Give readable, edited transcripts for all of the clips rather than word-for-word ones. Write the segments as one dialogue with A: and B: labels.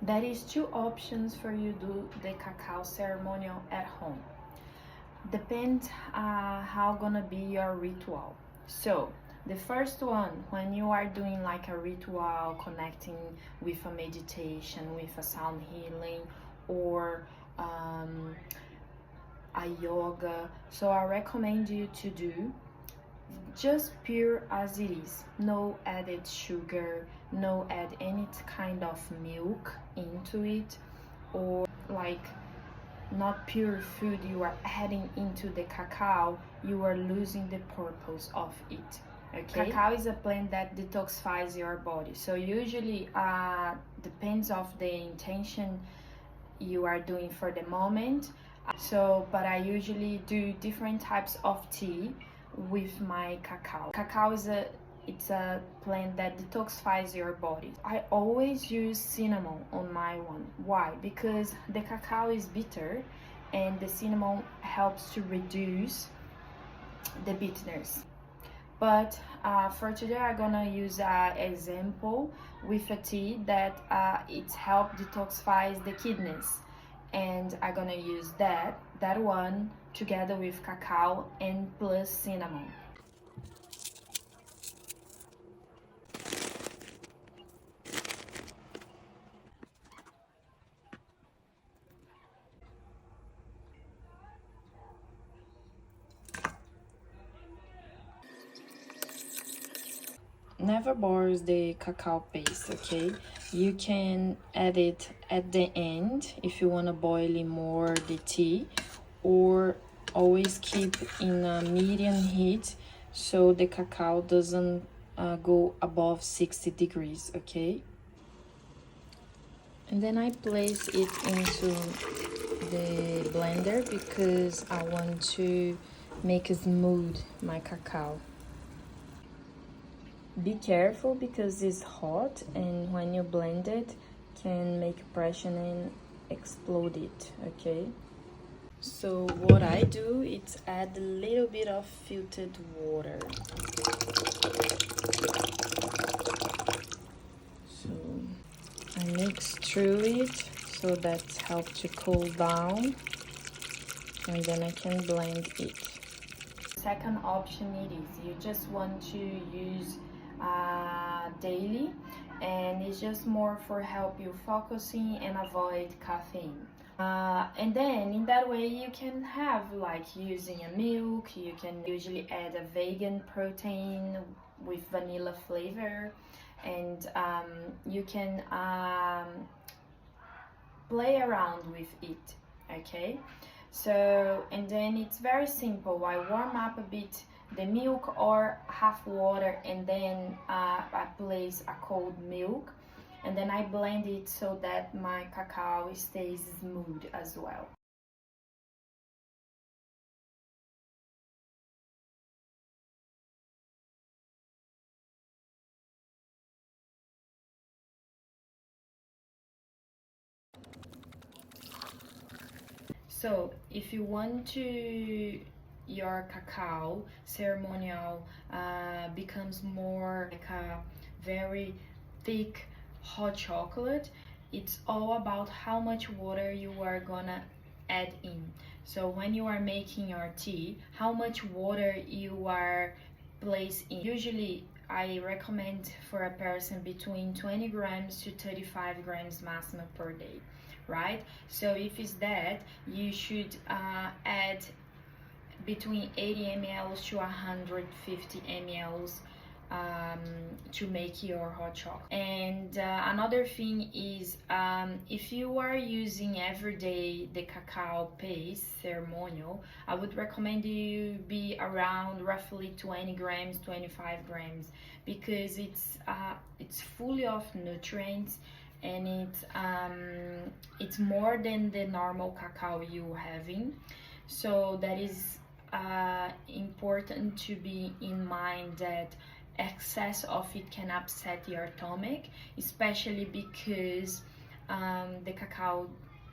A: There is two options for you to do the cacao ceremonial at home. Depends how gonna be your ritual. So the first one, when you are doing like a ritual connecting with a meditation, with a sound healing, or a yoga, so I recommend you to do just pure as it is, no added sugar, no add any kind of milk into it, or like not pure food you are adding into the cacao, you are losing the purpose of it. Okay, cacao is a plant that detoxifies your body, so usually depends of the intention you are doing for the moment. So but I usually do different types of tea with my cacao. Cacao is a plant that detoxifies your body. I always use cinnamon on my one. Why? Because the cacao is bitter and the cinnamon helps to reduce the bitterness. But for today I'm gonna use an example with a tea that it helps detoxify the kidneys, and I'm gonna use that one together with cacao and plus cinnamon. Never boils the cacao paste, okay? You can add it at the end if you want to boil it more the tea, or always keep in a medium heat so the cacao doesn't go above 60 degrees, okay? And then I place it into the blender because I want to make it smooth my cacao. Be careful because it's hot, and when you blend it can make pressure and explode it, okay? So what I do is add a little bit of filtered water. So I mix through it so that helps to cool down, and then I can blend it. Second option it is you just want to use daily, and it's just more for help you focusing and avoid caffeine. And then in that way you can have like using a milk, you can usually add a vegan protein with vanilla flavor, and you can play around with it, okay? So, and then it's very simple. I warm up a bit the milk or half water, and then I place a cold milk, and then I blend it so that my cacao stays smooth as well. So if you want to your cacao ceremonial becomes more like a very thick hot chocolate, it's all about how much water you are gonna add in. So when you are making your tea, how much water you are place in. Usually I recommend for a person between 20 grams to 35 grams maximum per day, right? So if it's that, you should add between 80 ml to 150 ml to make your hot chocolate. And another thing is if you are using every day the cacao paste ceremonial, I would recommend you be around roughly 20 grams, 25 grams, because it's fully of nutrients, and it's more than the normal cacao you having. So that is important to be in mind that excess of it can upset your stomach, especially because the cacao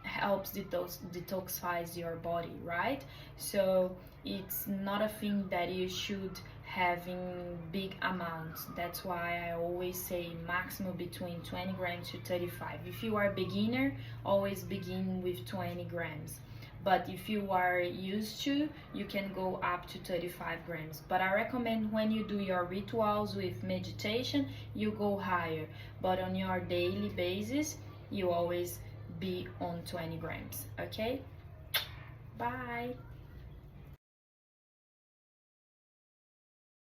A: helps detoxify your body, right? So it's not a thing that you should having big amounts. That's why I always say maximum between 20 grams to 35. If you are a beginner, always begin with 20 grams. But if you are used to, you can go up to 35 grams. But I recommend when you do your rituals with meditation, you go higher. But on your daily basis, you always be on 20 grams, okay? Bye!